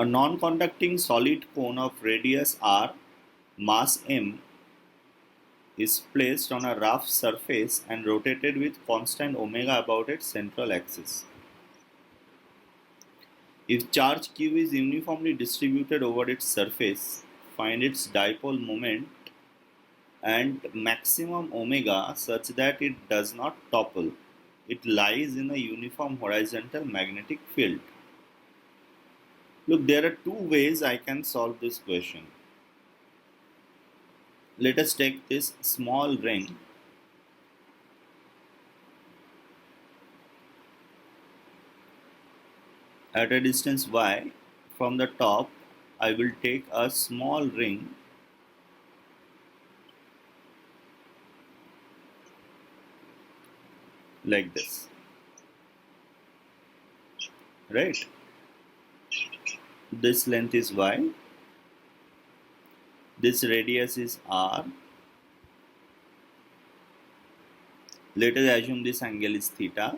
A non-conducting solid cone of radius r, mass m, is placed on a rough surface and rotated with constant omega about its central axis. If charge q is uniformly distributed over its surface, find its dipole moment and maximum omega such that it does not topple. It lies in a uniform horizontal magnetic field. Look, there are two ways I can solve this question. Let us take this small ring at a distance y. From the top, I will take a small ring like this, right? This length is y, this radius is r. Let us assume this angle is theta,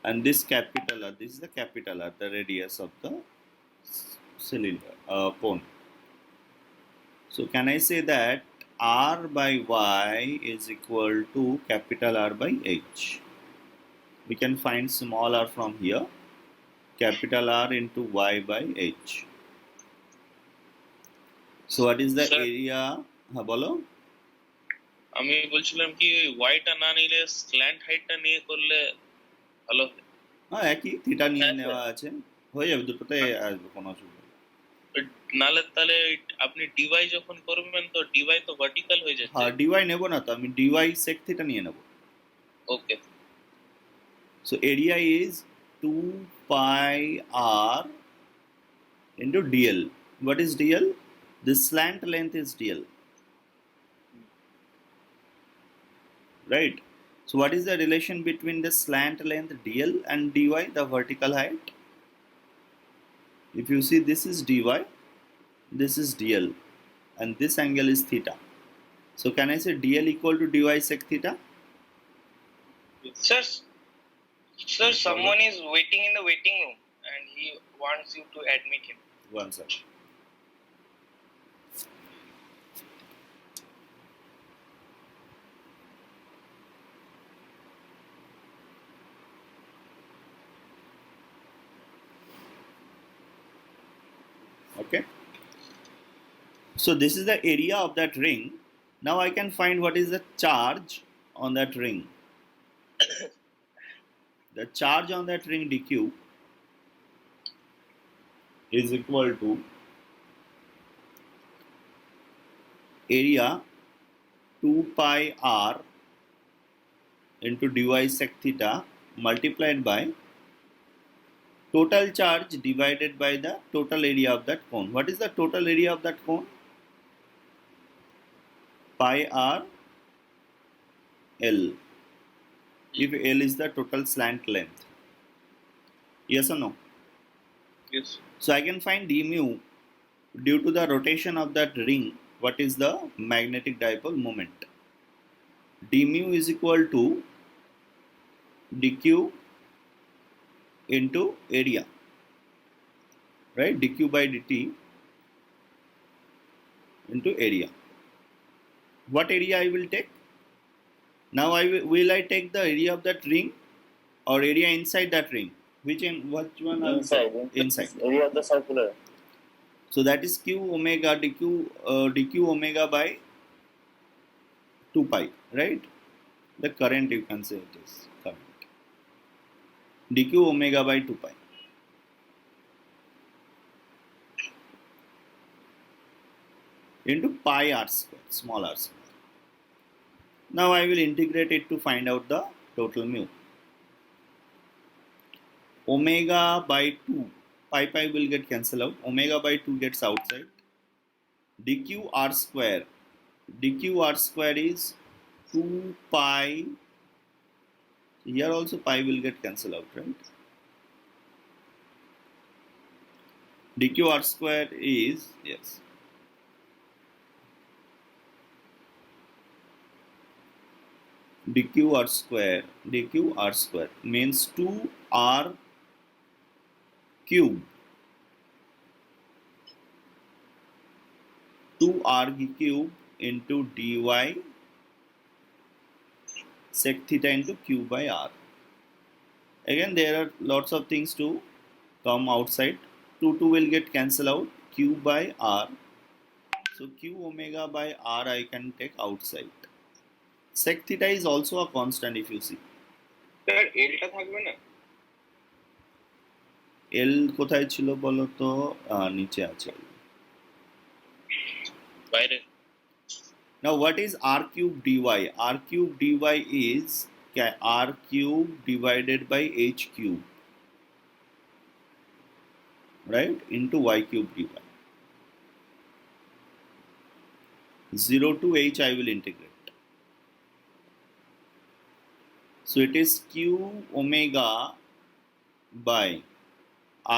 and this capital R, this is the capital R, the radius of the cylinder, cone. So can I say that r by y is equal to capital R by h? We can find small r from here, capital R into y by h. So what is the area? বলো। আমি বলছিলাম কি ওই ওয়াইটা না নিলে slant হাইটটা নিয়ে করলে ভালো হয়। হ্যাঁ, একই থিটা নিয়ে নেওয়া আছে, হয়ে যাবে, দুটোতে আসবে, কোনো অসুবিধা নেই। নালে তাহলে আপনি ডিওয়াই যখন করবেন তো ডিওয়াই তো ভার্টিক্যাল হয়ে যাচ্ছে। হ্যাঁ, ডিওয়াই নেব না তো, আমি ডিওয়াই sec থিটা নিয়ে নেব। ওকে, so area is 2 pi r into dl. What is dl? This slant length is dl, right? So what is the relation between the slant length dl and dy, the vertical height? If you see, this is dy, this is dl, and this angle is theta. So can I say dl equal to dy sec theta? Sir, someone is waiting in the waiting room and he wants you to admit him. One second. Okay, so this is the area of that ring. Now I can find what is the charge on that ring. The charge on that ring dq is equal to area 2 pi r into dy sec theta multiplied by total charge divided by the total area of that cone. What is the total area of that cone? Pi r L, if L is the total slant length. Yes or no? yes. So I can find d mu due to the rotation of that ring. What is the magnetic dipole moment? D mu is equal to dq into area, right? dq by dt into area. What area I will take? Now will I take the area of that ring or area inside that ring? Which one? Inside. Area of the circular. So that is q omega dq omega by 2 pi, right? The current, you can say it is current. dq omega by 2 pi. Into pi r square, small r square. Now I will integrate it to find out the total mu. Omega by 2, pi will get cancelled out. Omega by 2 gets outside. dq r square is 2 pi. Here also pi will get cancelled out, right? dq r square is, yes, dq r square means 2 r cube r cube into dy sec theta into q by r. Again, there are lots of things to come outside. 2 will get cancelled out. Q by r. So q omega by r I can take outside. Sec theta is also a constant if you see. Sir এলটা থাকবে না? L কোথায় ছিল বলো তো? নিচে আছে। বাইরে। Now what is r cube dy? R cube dy is r cube divided by h cube, right, into y cube dy. 0 to h I will integrate. So it is q omega by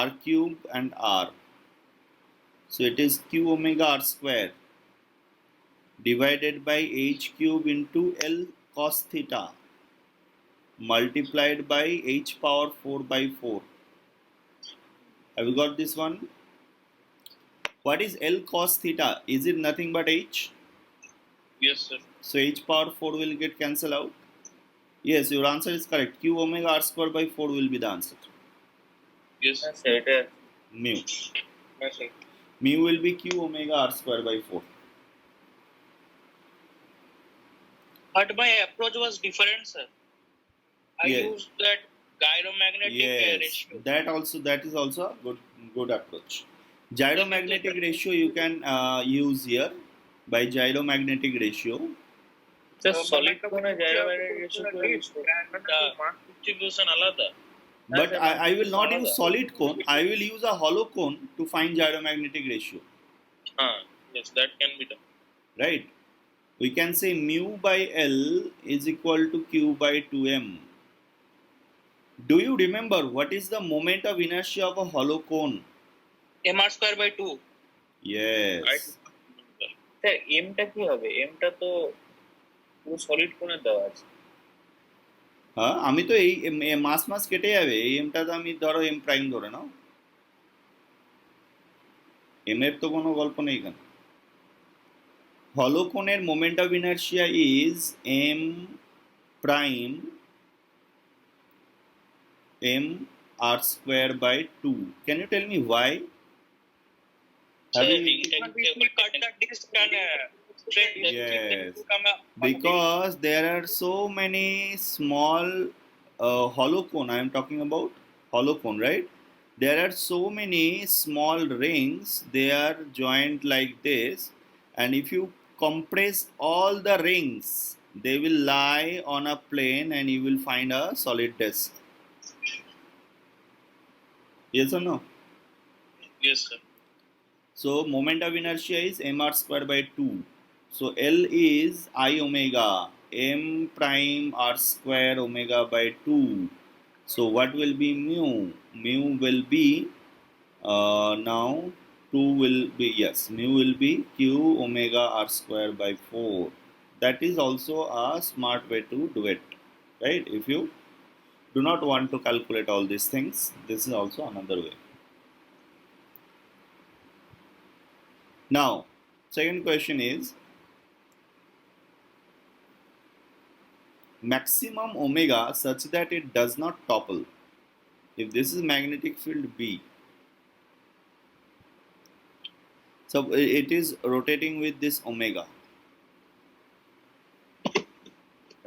r cube and r. So it is q omega r square divided by h cube into L cos theta multiplied by h power 4 by 4. Have you got this one? What is L cos theta? Is it nothing but h? Yes, sir. So h power 4 will get cancelled out. Yes, your answer is correct. Q omega r square by 4 will be the answer. Yes, sir. এটা Mu. না sir. Mu will be q omega r square by 4. But my approach was different, sir. I Yeah. used that gyromagnetic Yes, ratio. that is also a good approach. Gyromagnetic ratio you can use here by gyromagnetic ratio. Sir So, solid but কোণে the- জাইরোম্যাগনেটিক ratio করে use করব। মাস distribution আলাদা। But That's I will not use another. solid cone. I will use a hollow cone to find gyromagnetic ratio. Yes, that can be done. Right? We can say mu by L is equal to q by 2m. Do you remember what is the moment of inertia of a hollow cone? mr square by 2. Yes. Sir এমটা কি হবে? এমটা তো পুরো solid কোণে দেওয়া আছে। হ্যাঁ, আমি তো এই মাস কেটে যাবে। এই এমটা তো আমি ধরো এম প্রাইম ধরে নাও। এম এর তো কোনো গল্প নেই এখানে। হলো কোণের moment of inertia is M prime m r square by 2. Can you tell me why? So Have it will cut the disc and straight the Yes. it will come up. Because there are so many small hollow cone. I am talking about hollow cone, right? There are so many small rings. They are joined like this, and if you compress all the rings, they will lie on a plane, and you will find a solid disk. Yes or no? Yes, sir. So moment of inertia is mr square by 2. So L is I omega m prime r square omega by 2. So what will be mu? Mu will be now 2 will be, yes, mu will be q omega r square by 4. That is also a smart way to do it, right? If you do not want to calculate all these things, this is also another way. Now, second question is maximum omega such that it does not topple. If this is magnetic field B, so it is rotating with this omega,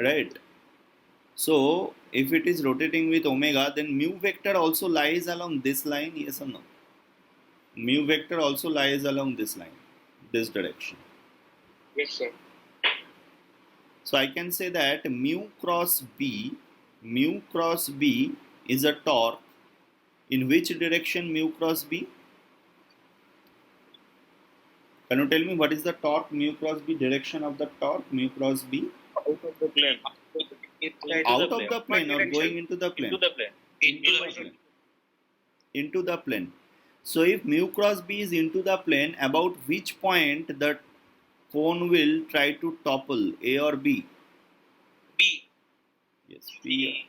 right? So if it is rotating with omega, then mu vector also lies along this line, yes or no? Mu vector also lies along this line, this direction. Yes, sir. So I can say that mu cross B is a torque. In which direction mu cross B? Can you tell me what is the torque mu cross B, direction of the torque mu cross B? Out of the plane. Out of the plane or going into the plane? Into the plane. Into the plane. Into the plane. So if mu cross B is into the plane, about which point the cone will try to topple, A or B? B. Yes, B.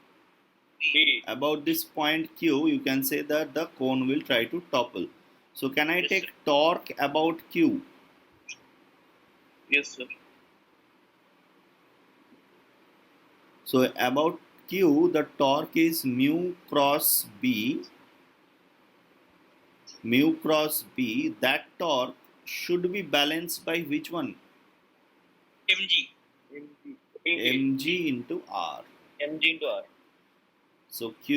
B. About this point Q, you can say that the cone will try to topple. So can I Yes, take torque about Q? Yes, sir. So about Q, the torque is mu cross B. Mu cross B, that torque should be balanced by which one? mg. Mg into R. mg into r. So Q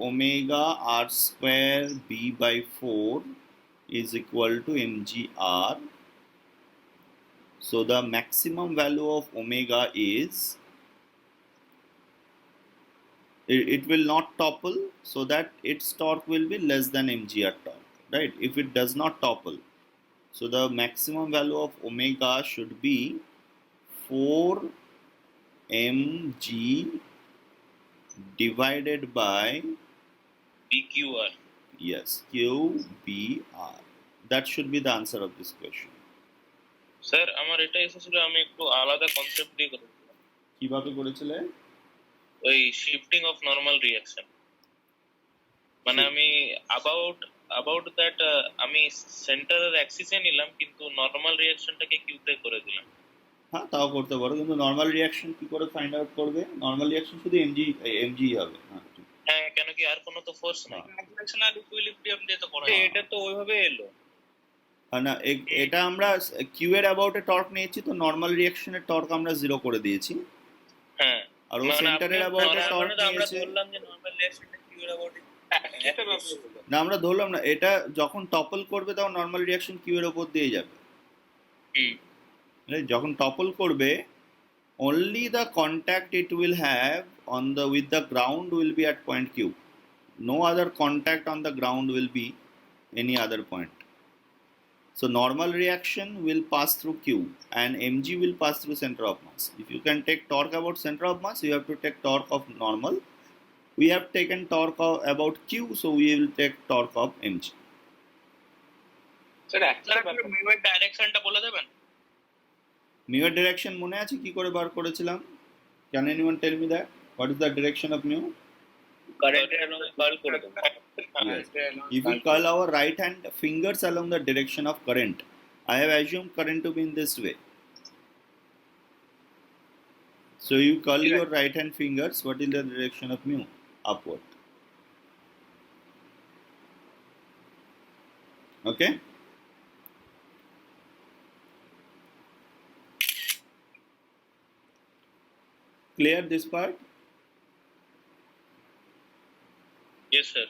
omega R square B by 4 is equal to mgr. So the maximum value of omega is, it will not topple, so that its torque will be less than mgr torque, right? If it does not topple, so the maximum value of omega should be 4 mg divided by, BQR. yes, QBR. That should be the answer of this question. Sir আমার এটা এসেছিল, আমি একটু আলাদা concept দিয়ে করেছিলাম, কিভাবে করেছিলে? ওই শিফটিং অফ নর্মাল রিঅ্যাকশন। মানে আমি অ্যাবাউট দ্যাট আমি সেন্টারের অ্যাক্সিসে নিলাম, কিন্তু নর্মাল রিঅ্যাকশনটাকে কিউতে করে দিলাম। হ্যাঁ, তাও করতে পারো, কিন্তু নর্মাল রিয়াকশন কি করে ফাইন্ড আউট করবে? নর্মাল রিয়াকশন শুধু এমজি হবে। হ্যাঁ, ঠিক। হ্যাঁ, কেন কি আর কোনো তো ফোর্স নেই। ট্রান্সলেশনাল ইকুইলিব্রিয়াম দিয়ে তো করা হ্যাঁ। এটা তো ওইভাবে এলো। না, এটা আমরা কিউ এর অ্যাবাউটে টর্ক নিয়েছি, তো নর্মাল রিয়াকশনের টর্ক আমরা 0 করে দিয়েছি। হ্যাঁ, আর ও মানে সেন্টারের আপনি অ্যাবাউটে টর্ক আমরা নিয়েছে। বললাম যে নরমাল রিঅ্যাকশনটা কিউ এর অ্যাবাউট না, আমরা ধরলাম না, এটা যখন টপল করবে তখন নর্মাল রিয়াকশন কিউ এর উপর দিয়ে যাবে। হুম, Right? যখন টপল করবে, only the contact it will have on the with the ground will be at point Q. No other contact on the ground will be any other point. So normal reaction will pass through Q and mg will pass through center of mass. If you can take torque about center of mass, you have to take torque of normal. We have taken torque about Q, so we will take torque of mg. Sir একটা মিউয়ের ডাইরেকশনটা বলে দেবেন? Mu এর direction মনে আছে কি করে বার করেছিলাম? Can anyone tell me that? What is the direction of mu? কারেন্টের অ্যালং কার্ল করে দেবেন। Yes. If we curl our right hand fingers along the direction of current, I have assumed current to be in this way. So you curl your right hand fingers, what is the direction of mu? Upward. Okay? Clear this part? yes sir.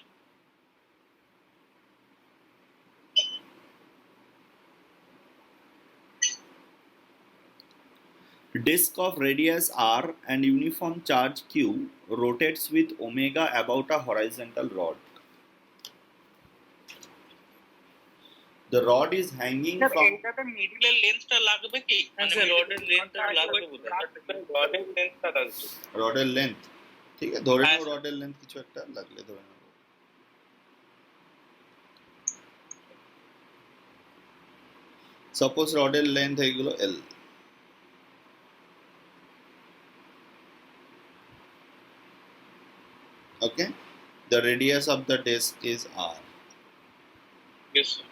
Disk of radius r and uniform charge q rotates with omega about a horizontal rod. The rod is hanging from. এটাতে মিডলের লেন্থটা লাগবে কি? Sir রডের লেন্থটা লাগবে বোধহয়। রডের লেন্থটা লাগছে। রডের length, ঠিক আছে, ধরে হ্যাঁ, নাও স্যার। রডের লেন্থ কিছু একটা লাগলে ধরে নাও। সাপোজ রডের লেন্থ এইগুলো এল। Okay, the radius of the disk is r. yes sir.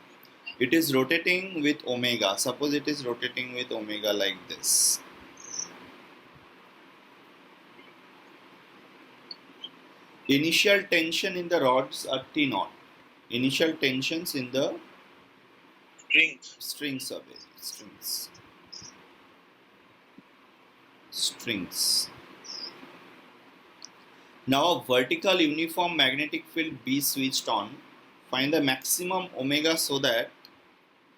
It is rotating with omega. Suppose it is rotating with omega like this. Initial tension in the rods are T naught. Initial tensions in the strings of it. Strings. Now a vertical uniform magnetic field B switched on. Find the maximum omega so that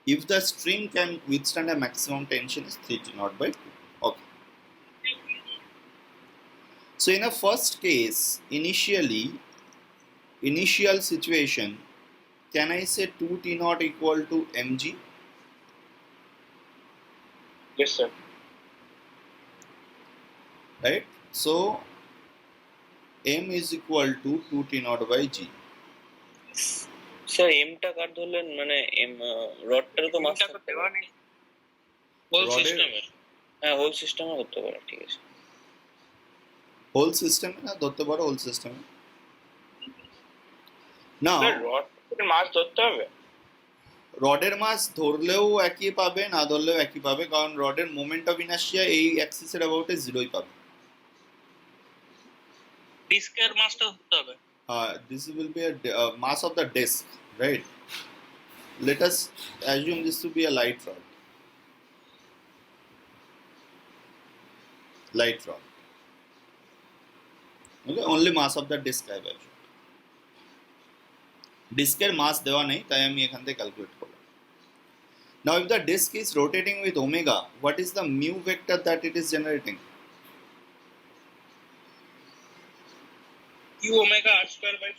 if the string can withstand a maximum tension is 3 T naught by 2. Okay. So in a first case, initial situation, can I say 2 T naught equal to mg? Yes sir. Right? So m is equal to 2 T naught by g. Sir এমটা কার ধরলেন, মানে M রডটার তো মাস এটা তো দেওয়া নেই। Whole রডের- সিস্টেমের হ্যাঁ হোল সিস্টেমে করতে পারে, ঠিক আছে। হোল সিস্টেমে না ধরতে পারো, হোল সিস্টেমে। Now স্যার রড মাস ধরতে হবে? রডের মাস ধরলেও একই পাবে, না ধরলেও একই পাবে, কারণ রডের মোমেন্ট অফ ইনার্শিয়া এই অ্যাক্সিসের অ্যাবাউটে জিরোই পাবে। ডিস্কের মাসটা ধরতে হবে। This will be a mass of the disk, right? Let us assume this to be a light rod. Okay, only mass of the disk I have assumed. ডিস্কের মাস দেওয়া নেই, তাই আমি এখান থেকে ক্যালকুলেট করলাম। Now if the disk is rotating with omega, what is the mu vector that it is generating? Q omega r square by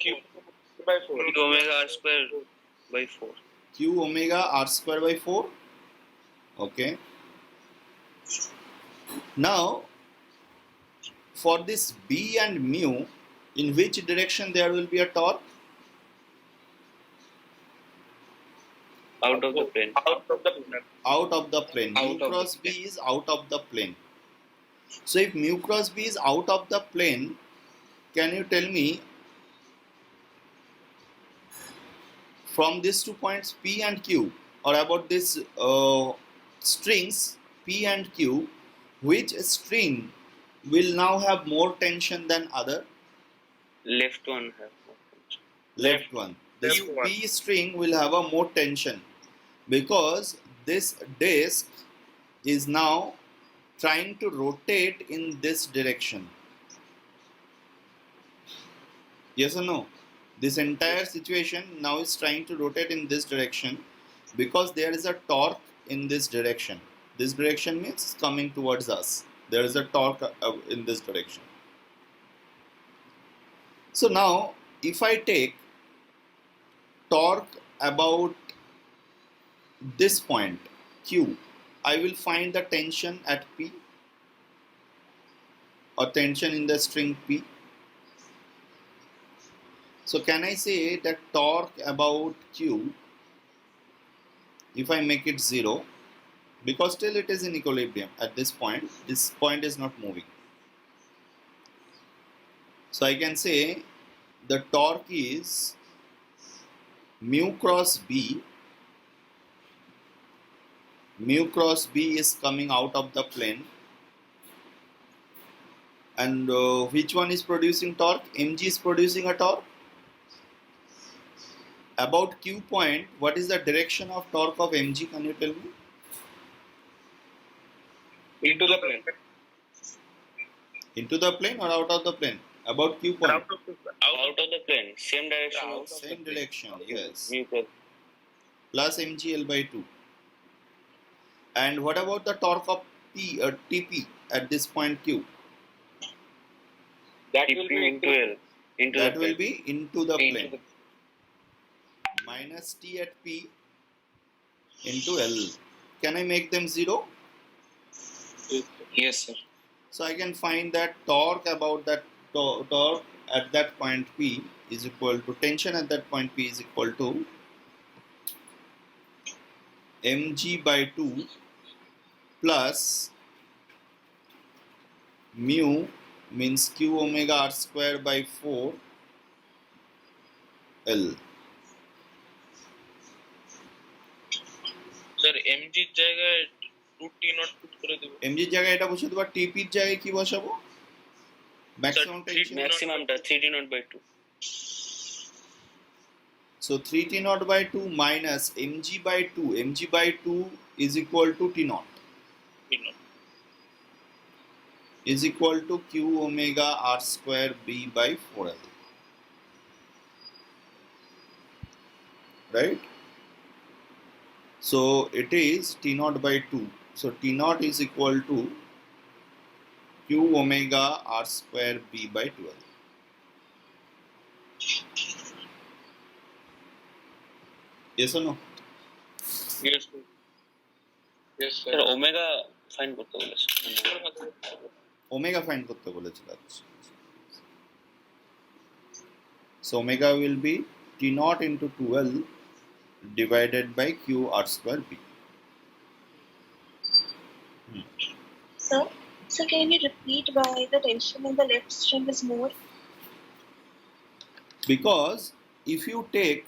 4. omega r square by 4. Q omega r square by 4. Okay. Now for this B and mu, in which direction there will be a torque? Out of the plane. Out of the plane. Out Mu of cross the B is out of the plane. So if mu cross B is out of the plane, can you tell me from these 2 points P and Q, or about this strings P and Q, which string will now have more tension than other? Left one have more tension. Left one. This P string will have a more tension because this disc is now trying to rotate in this direction. Yes or no? This entire situation now is trying to rotate in this direction because there is a torque in this direction. This direction means coming towards us. There is a torque in this direction. So now if I take torque about this point Q, I will find the tension at P, or tension in the string P. So can I say that torque about Q, if I make it 0, because still it is in equilibrium at this point is not moving. So I can say the torque is mu cross B. Mu cross B is coming out of the plane, and which one is producing torque? Mg is producing a torque. About Q point, what is the direction of torque of Mg? Can you tell me? Into the plane. Into the plane or out of the plane? About Q point. Out of the plane. Same direction. Same direction, yes. Mu cross. Plus mgl by 2. And what about the torque of Tp at this point Q? That TP will be into L. Into That the will plane. be into the into plane. the Minus T at P into L. Can I make them 0? Yes, sir. So I can find that torque about that torque at that point P is equal to tension at that point P is equal to mg by 2 plus mu means q omega r square by 4 L. Sir এমজির জায়গায় 2t not put করে দেব। mg এর জায়গায় এটা বসে দেবো, tp এর জায়গায় কি বসাবো? Maximum tension. Maximum টা 3t not by 2. So 3t naught by 2 minus mg by 2. mg by 2 is equal to t naught. Is equal to q omega r square b by 4l. Right? So it is t naught by 2. So t naught is equal to q omega r square b by 12. Yes or no? Yes, sir. Yes, sir. Sir omega fine করতে বলেছে। Omega find করতে বলেছিল। So omega will be t naught into 2l divided by q r square b. So can you repeat why the tension in the left string is more? Because if you take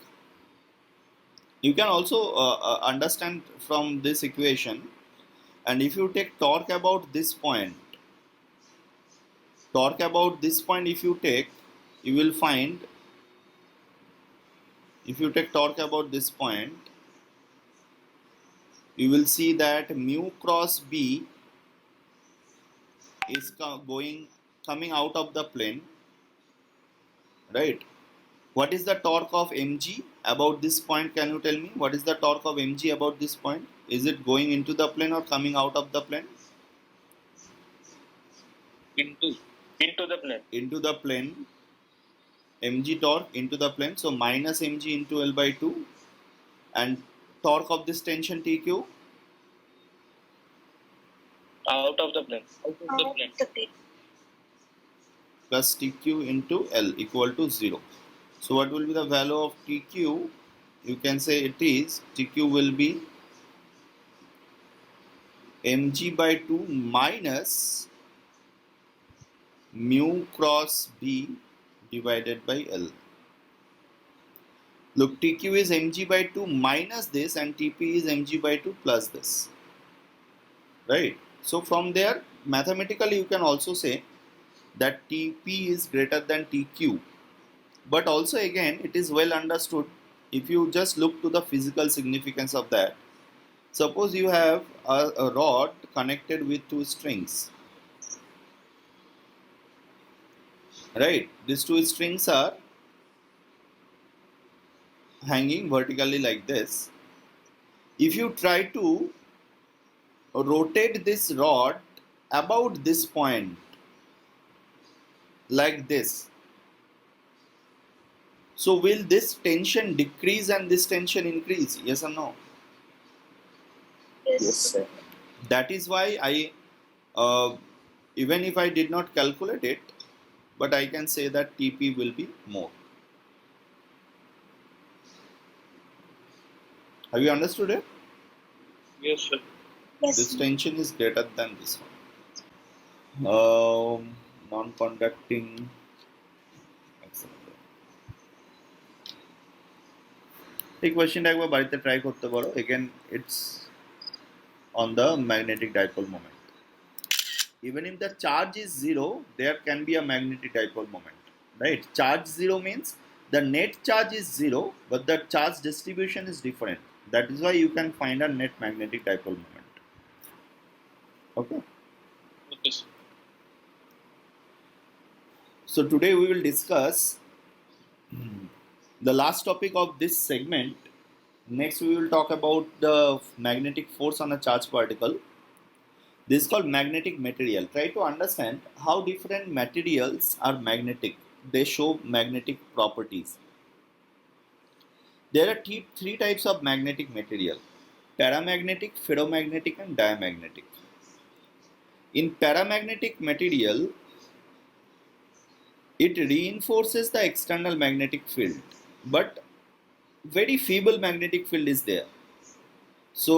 You can also understand from this equation, and if you take torque about this point, if you take, you will find, if you take torque about this point, you will see that mu cross B is coming out of the plane, right? What is the torque of mg about this point? Can you tell me what is the torque of mg about this point? Is it going into the plane or coming out of the plane? into the plane. Into the plane. Mg torque into the plane, so minus mg into L by 2, and torque of this tension TQ Out of the plane. Out of the plane. The plane. plus TQ into L equal to 0. So what will be the value of TQ? You can say it is, TQ will be mg by 2 minus mu cross B divided by L. Look, TQ is mg by 2 minus this, and TP is mg by 2 plus this, right? So from there, mathematically you can also say that TP is greater than TQ. But also again, it is well understood if you just look to the physical significance of that. Suppose you have a rod connected with two strings, right? These two strings are hanging vertically like this. If you try to rotate this rod about this point like this, so will this tension decrease and this tension increase? Yes or no? Yes. sir. That is why I, even if I did not calculate it, but I can say that TP will be more. Have you understood it? Yes, sir. Yes. This tension is greater than this one. Non-conducting. এই কোয়েশ্চেনটা একবার বাড়িতে try করতে পারো। Again, it's on the magnetic dipole moment. Even if the charge is 0, there can be a magnetic dipole moment, right? Charge 0 means the net charge is 0, but the charge distribution is different. That is why you can find a net magnetic dipole moment. Okay. Okay, sir. So today we will discuss the last topic of this segment. Next we will talk about the magnetic force on a charged particle. This is called magnetic material. Try to understand how different materials are magnetic. They show magnetic properties. There are three types of magnetic material: paramagnetic, ferromagnetic, and diamagnetic. In paramagnetic material, it reinforces the external magnetic field, but very feeble magnetic field is there. So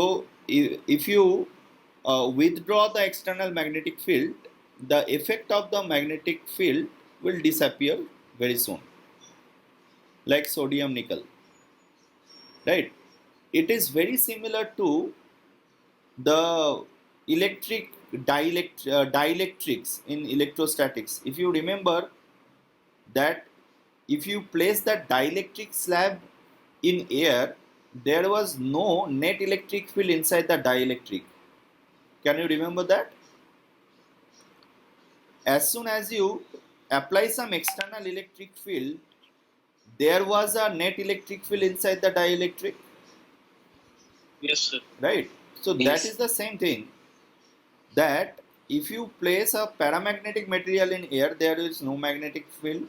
if you withdraw the external magnetic field, the effect of the magnetic field will disappear very soon, like sodium nickel, right? It is very similar to the dielectrics in electrostatics. If you remember that if you place the dielectric slab in air, there was no net electric field inside the dielectric. Can you remember that? As soon as you apply some external electric field, there was a net electric field inside the dielectric, Yes, sir. right? So Yes. that is the same thing, that if you place a paramagnetic material in air, there is no magnetic field.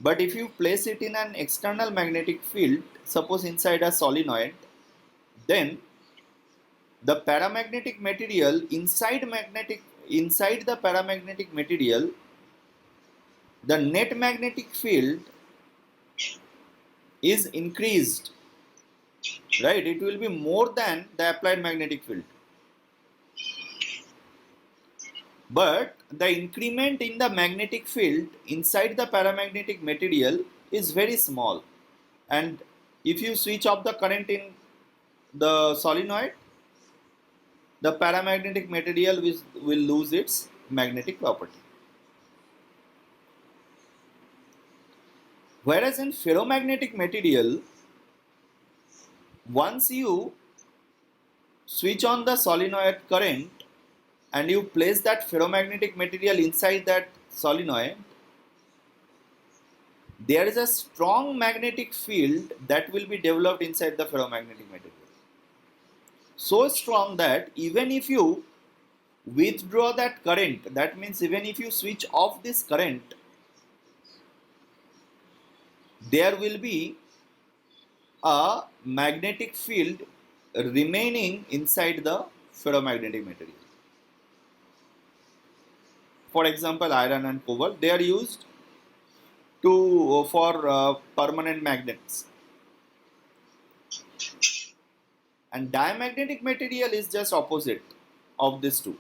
But if you place it in an external magnetic field, suppose inside a solenoid, then the paramagnetic material inside the paramagnetic material, the net magnetic field is increased, right? It will be more than the applied magnetic field. But the increment in the magnetic field inside the paramagnetic material is very small, and if you switch off the current in the solenoid, the paramagnetic material will lose its magnetic property. Whereas in ferromagnetic material, once you switch on the solenoid current and you place that ferromagnetic material inside that solenoid, there is a strong magnetic field that will be developed inside the ferromagnetic material. So strong that even if you withdraw that current, that means even if you switch off this current, there will be a magnetic field remaining inside the ferromagnetic material. For example, iron and cobalt, they are used for permanent magnets. And diamagnetic material is just opposite of these two.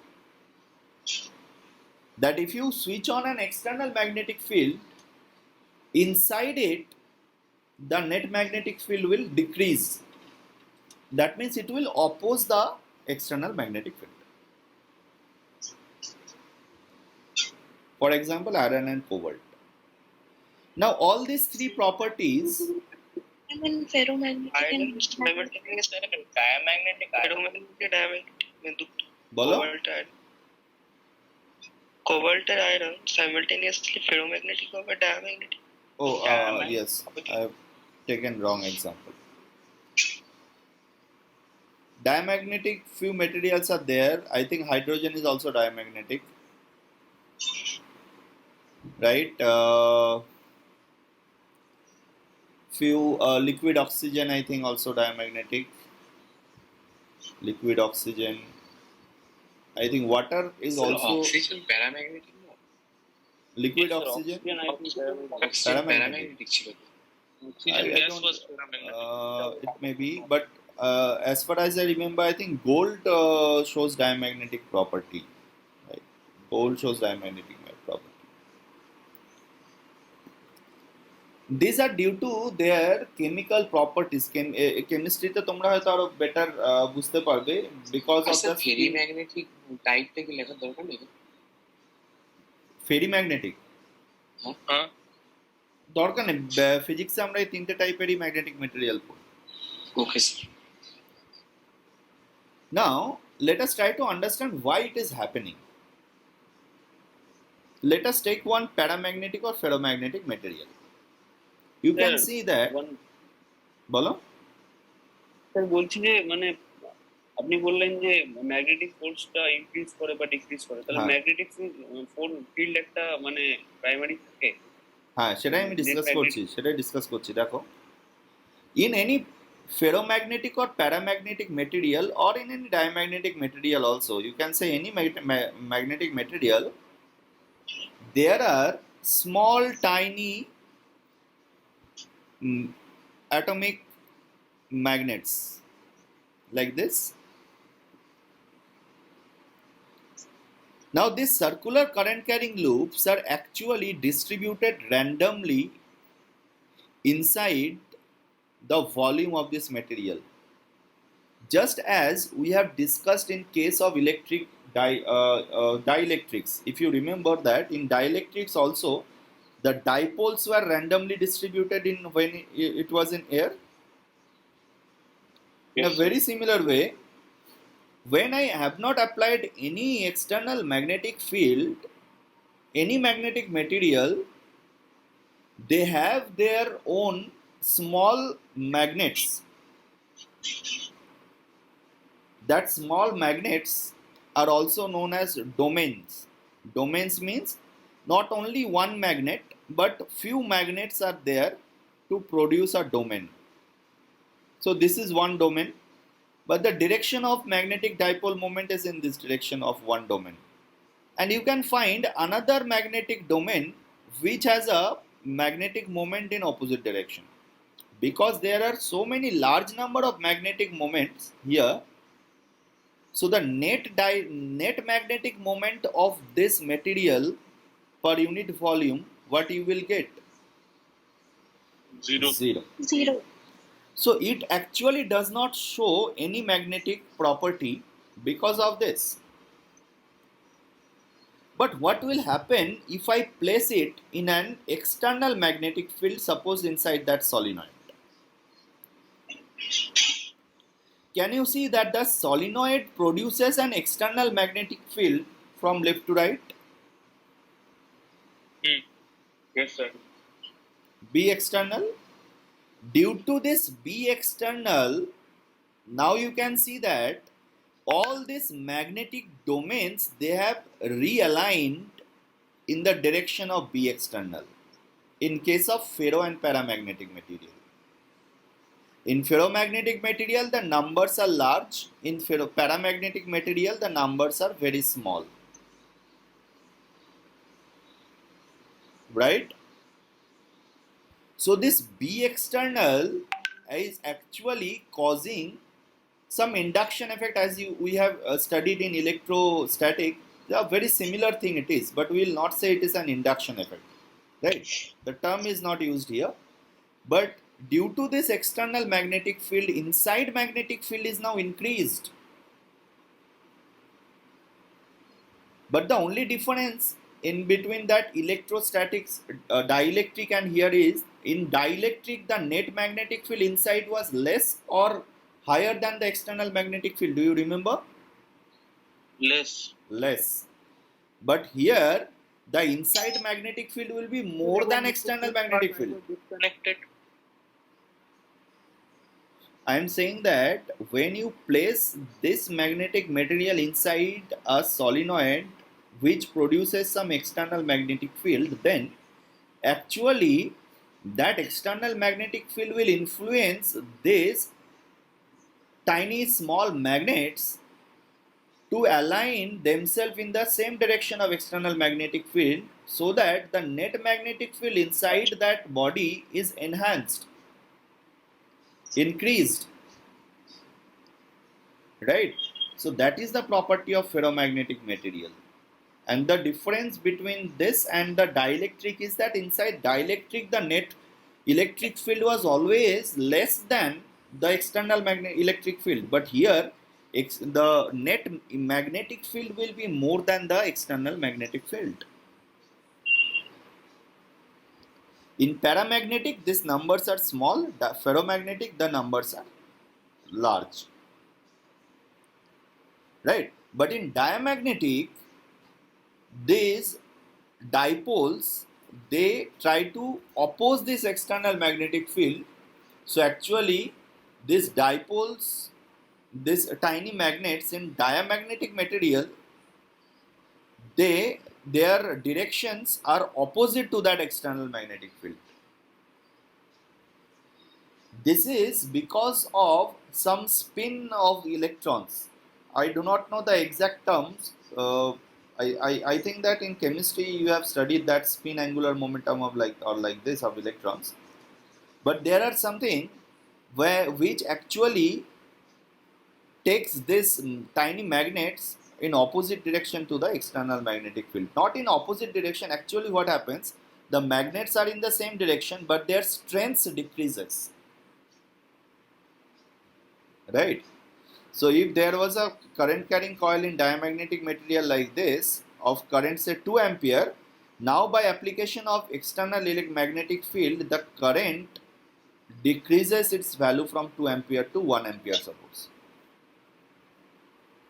That if you switch on an external magnetic field, inside it, the net magnetic field will decrease. That means it will oppose the external magnetic field. For example, iron and cobalt. Now, all these three properties. I mean ferromagnetic and simultaneously diamagnetic, ferromagnetic, diamagnetic, Bolo? cobalt and iron simultaneously ferromagnetic or diamagnetic. Oh, Diamagnetic. yes, I have taken wrong example. Diamagnetic few materials are there. I think hydrogen is also diamagnetic, right? Few liquid oxygen, I think also diamagnetic. Liquid oxygen. I think water is also oxygen paramagnetic. liquid Sir, oxygen. I think paramagnetic. Oxygen Paramagnetic. paramagnetic ছিল তো। Oxygen I gas don't- was paramagnetic. It may be, but as far as I remember, I think gold shows diamagnetic property. Right? Gold shows diamagnetic property. These are due to their chemical properties. Chemistry te তোমরা হয়তো আরো better বুঝতে পারবে because of আচ্ছা the ferrimagnetic টাইপটা কি লেখার দরকার নেই? ferrimagnetic. হ্যাঁ দরকার নেই, ফিজিক্সে আমরা এই তিনটে টাইপেরই ম্যাগনেটিক মেটেরিয়াল পড়ি। Okay sir. Now, let us try to understand why it is happening. Let us take one paramagnetic or ferromagnetic material. You can Sir, see that. বলো। স্যার বলছি যে মানে আপনি বললেন যে ম্যাগনেটিক ফোর্সটা ইনক্রিজ করে বা ডিক্রিজ করে, তাহলে হ্যাঁ। ম্যাগনেটিক ফিল্ড একটা মানে প্রাইমারি থাকে। হ্যাঁ, সেটাই আমি ডিসকাস করছি দেখো, in any ferromagnetic or paramagnetic material or in any diamagnetic material also, you can say any magnetic material, there are small tiny atomic magnets like this. Now these circular current carrying loops are actually distributed randomly inside the volume of this material, just as we have discussed in case of dielectrics. If you remember that in dielectrics also the dipoles were randomly distributed in when it was in air. In a very similar way, when I have not applied any external magnetic field, any magnetic material, they have their own small magnets. That small magnets are also known as domains. Domains means not only one magnet but few magnets are there to produce a domain. So this is one domain, but the direction of magnetic dipole moment is in this direction of one domain. And you can find another magnetic domain which has a magnetic moment in opposite direction. Because there are so many large number of magnetic moments here, so the net magnetic moment of this material per unit volume, what you will get? Zero. zero. So it actually does not show any magnetic property because of this. But what will happen if I place it in an external magnetic field, suppose inside that solenoid? Can you see that the solenoid produces an external magnetic field from left to right? Yes, sir. B external. Due to this B external, now you can see that all these magnetic domains, they have realigned in the direction of B external in case of ferro and paramagnetic material. In ferromagnetic material, the numbers are large. In paramagnetic material, the numbers are very small. Right? So this B external is actually causing some induction effect, as we have studied in electrostatic. A very similar thing it is, but we will not say it is an induction effect. Right? The term is not used here. But due to this external magnetic field, inside magnetic field is now increased. But the only difference in between that electrostatics, dielectric and here is, in dielectric the net magnetic field inside was less or higher than the external magnetic field. Do you remember? Less. Less. But here the inside magnetic field will be more than external magnetic field. Disconnected. I am saying that when you place this magnetic material inside a solenoid which produces some external magnetic field, then actually that external magnetic field will influence these tiny small magnets to align themselves in the same direction of external magnetic field, so that the net magnetic field inside that body is enhanced, increased. Right? So that is the property of ferromagnetic material. And the difference between this and the dielectric is that inside dielectric the net electric field was always less than the external electric field, but here the net magnetic field will be more than the external magnetic field. In paramagnetic these numbers are small, the ferromagnetic the numbers are large. Right? But in diamagnetic, these dipoles, they try to oppose this external magnetic field. So actually these dipoles, these tiny magnets in diamagnetic material, their directions are opposite to that external magnetic field. This is because of some spin of electrons. I do not know the exact terms. I think that in chemistry you have studied that spin angular momentum of like this of electrons. But there are something which actually takes this tiny magnets in opposite direction to the external magnetic field. Not in opposite direction. Actually what happens, the magnets are in the same direction, but their strength decreases. Right? So if there was a current carrying coil in diamagnetic material like this of current say 2 ampere, now by application of external magnetic field, the current decreases its value from 2 ampere to 1 ampere suppose.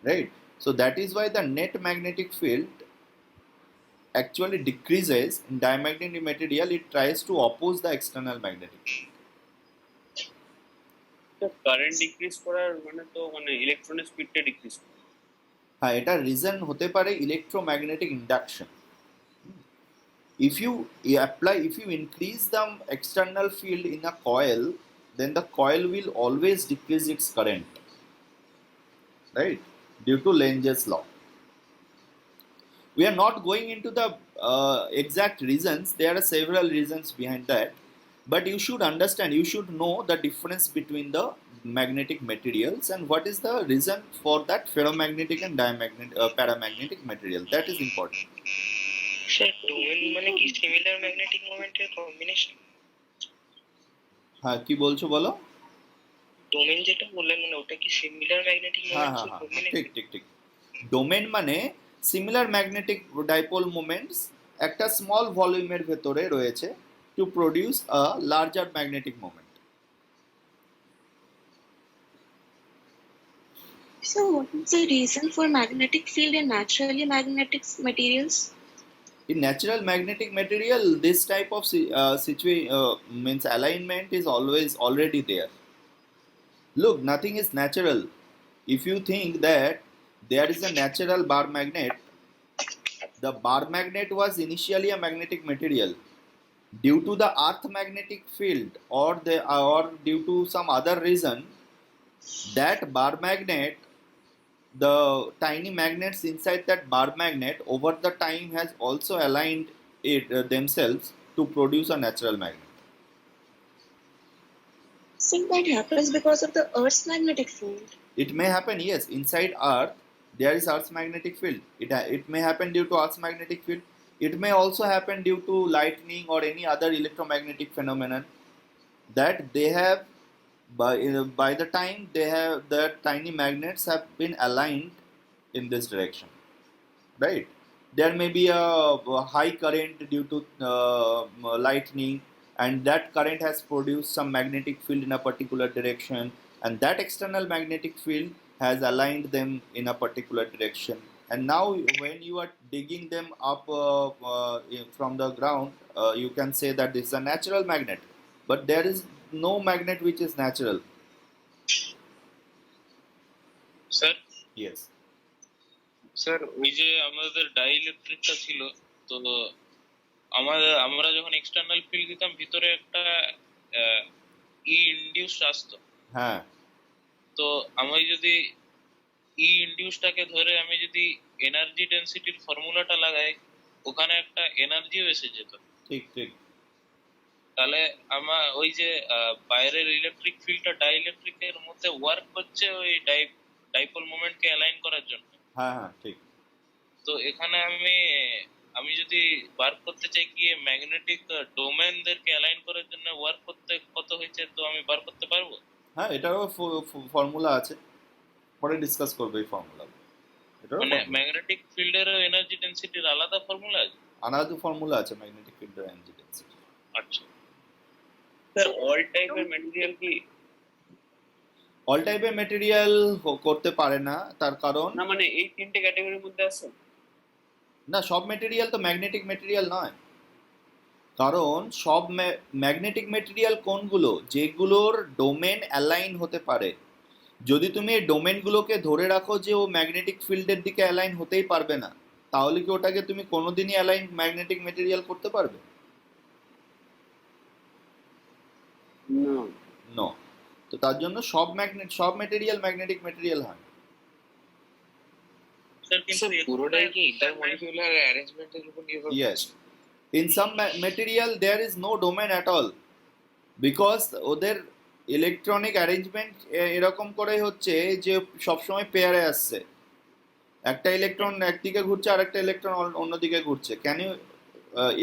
Right? So that is why the net magnetic field actually decreases. In diamagnetic material it tries to oppose the external magnetic field. Current decrease করার মানে তো মানে ইলেকট্রনের স্পিডটা decrease করে। হ্যাঁ, এটা reason হতে পারে electromagnetic induction. If you increase the external field in a coil, then the coil will always decrease its current, right? Due to Lenz's law. We are not going into the exact reasons. There are several reasons behind that. But you should understand, you should know the difference between the magnetic materials and what is the reason for that ferromagnetic and paramagnetic material. That is important. Sir, dual মানে কি similar magnetic moment এর combination? হ্যাঁ, কি বলছো বলো? Domain যেটা বললেন মানে ওটা কি সিমিলার ম্যাগনেটিক হ্যাঁ মোমেন্টস হ্যাঁ হ্যাঁ ডোমেনে ঠিক ঠিক ঠিক ডোমেন মানে সিমিলার ম্যাগনেটিক ডাইপোল মোমেন্টস একটা স্মল ভলিউমের ভেতরে রয়েছে to produce a larger magnetic moment. So, what is the reason for magnetic field in naturally magnetic materials? In natural magnetic material, this type of means alignment is always already there. Look, nothing is natural. If you think that there is a natural bar magnet, the bar magnet was initially a magnetic material. Due to the earth magnetic field or due to some other reason, that bar magnet, the tiny magnets inside that bar magnet over the time has also aligned it themselves to produce a natural magnet. So that happens because of the Earth's magnetic field. It may happen, yes, inside earth there is earth's magnetic field. It may happen due to earth's magnetic field. It may also happen due to lightning or any other electromagnetic phenomenon that they have by the time they have the tiny magnets have been aligned in this direction, right? There may be a high current due to lightning, and that current has produced some magnetic field in a particular direction, and that external magnetic field has aligned them in a particular direction. And now when you are digging them up from the ground, you can say that this is a natural magnet, but there is no magnet which is natural. Sir Yes. Sir ওই যে আমাদের ডাইইলেকট্রিকটা ছিল, তো আমরা যখন external field দিতাম ভিতরে একটা ই ইনডিউসড আসতো। হ্যাঁ তো আমি যদি ই ইনডিউসটাকে ধরে আমি যদি এনার্জি ডেনসিটির ফর্মুলাটা লাগাই, ওখানে একটা এনার্জিও এসে যেত। ঠিক ঠিক তাহলে আমার ওই যে বাইরের ইলেকট্রিক ফিল্ডটা ডাইইলেকট্রিকের মধ্যে ওয়ার্ক করছে ওই ডাইপোল মোমেন্টকে অ্যালাইন করার জন্য। হ্যাঁ হ্যাঁ ঠিক তো এখানে আমি যদি ওয়ার্ক করতে চাই কি ম্যাগনেটিক ডোমেনদেরকে অ্যালাইন করার জন্য ওয়ার্ক করতে কত হয়েছে, তো আমি বার করতে পারবো। হ্যাঁ এটারও ফর্মুলা আছে, পরে ডিসকাস করবে এই ফর্মুলা। এটারও মানে ম্যাগনেটিক ফিল্ডের এনার্জি ডেনসিটির আলাদা ফর্মুলা আছে? আলাদা ফর্মুলা আছে ম্যাগনেটিক ফিল্ডের এনার্জি ডেনসিটি। আচ্ছা স্যার অল টাইপের ম্যাটেরিয়াল কি অল টাইপের মেটেরিয়াল করতে পারে না, তার কারণ না মানে এই তিনটে ক্যাটাগরির মধ্যে আছে? না, সব মেটেরিয়াল তো ম্যাগনেটিক মেটেরিয়াল নয়। কারণ সব ম্যাগনেটিক মেটেরিয়াল কোনগুলো, যেগুলোর ডোমেন অ্যালাইন হতে পারে। যদি তুমি এই ডোমেনগুলোকে ধরে রাখো যে ও ম্যাগনেটিক ফিল্ডের দিকে অ্যালাইন হতেই পারবে না, তাহলে কি ওটাকে তুমি কোনোদিনই অ্যালাইন ম্যাগনেটিক মেটেরিয়াল করতে পারবে? না নো। তো তার জন্য সব মেটেরিয়াল ম্যাগনেটিক মেটেরিয়াল হয়। স্যার কিন্তু পুরোটাই কি ইন্টারমলিকুলার অ্যারেঞ্জমেন্টের উপর নির্ভর করে? Yes. In some material there is no domain at all, because ওদের ইলেকট্রনিক অ্যারেঞ্জমেন্ট এরকম করে হচ্ছে যে সবসময় পেয়ারে আসছে, একটা ইলেকট্রন একদিকে ঘুরছে আর একটা ইলেকট্রন অন্যদিকে ঘুরছে। Can you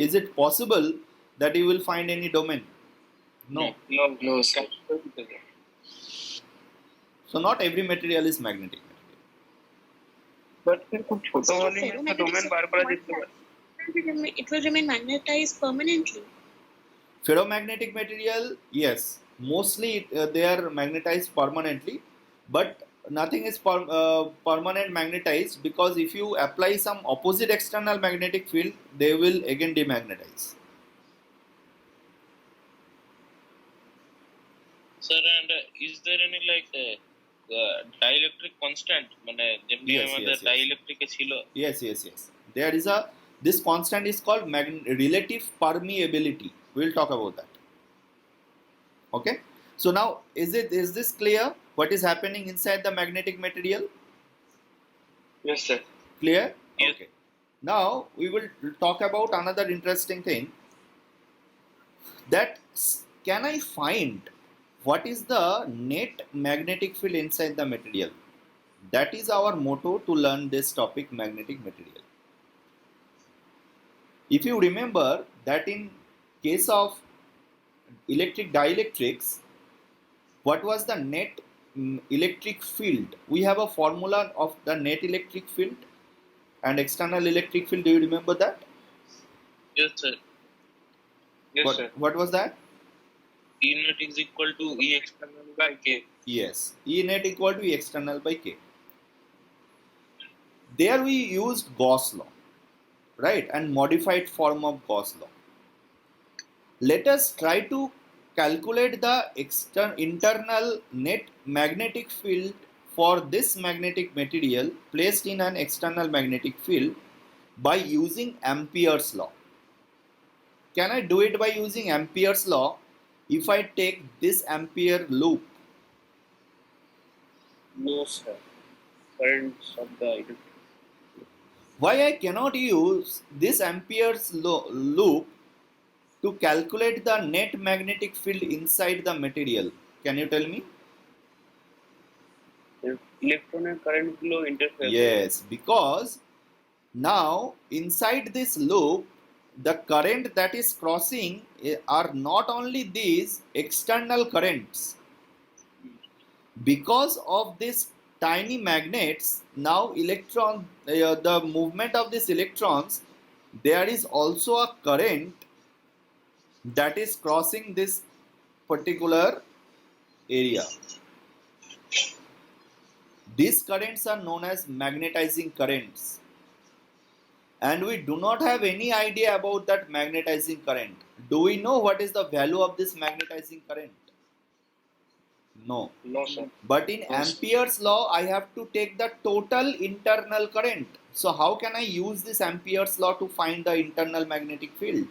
is it possible that you will find any domain? No. No, sir. So not every material is magnetic material. But খুব ছোট So, হলেই একটা ferromagnetic ডোমেন বার করা যেতে পারে। it will remain magnetized permanently. Ferromagnetic material, yes, mostly they are magnetized permanently, but nothing is permanent magnetized, because if you apply some opposite external magnetic field, they will again demagnetize. Sir, and is there any like dielectric constant, মানে যেমনি Yes, আমাদের yes, yes. ডাইইলেকট্রিকে ছিল? Yes. There is this constant is called relative permeability. We'll talk about that. Okay. So now, is this clear? What is happening inside the magnetic material? Yes, sir. Clear? Yes. Okay. Now we will talk about another interesting thing. That can I find what is the net magnetic field inside the material? That is our motto to learn this topic, magnetic material. If you remember that in case of electric dielectrics, what was the net electric field? We have a formula of the net electric field and external electric field. Do you remember that? Yes, sir. Yes, sir. What was that? E net is equal to E external by K. Yes, E net equal to E external by K. There we used Gauss law, right, and modified form of Gauss law. Let us try to calculate the internal net magnetic field for this magnetic material placed in an external magnetic field by using Ampere's law. Can I do it by using Ampere's law if I take this Ampere loop? No, sir. Currents of the electric. Why I cannot use this Ampere's loop to calculate the net magnetic field inside the material? Can you tell me? Electron and current flow interfere. Yes, because now inside this loop, the current that is crossing are not only these external currents. Because of these tiny magnets, now the movement of these electrons, there is also a current that is crossing this particular area. These currents are known as magnetizing currents. And we do not have any idea about that magnetizing current. Do we know what is the value of this magnetizing current? No. No, sir. But in Ampere's law, I have to take the total internal current. So how can I use this Ampere's law to find the internal magnetic field?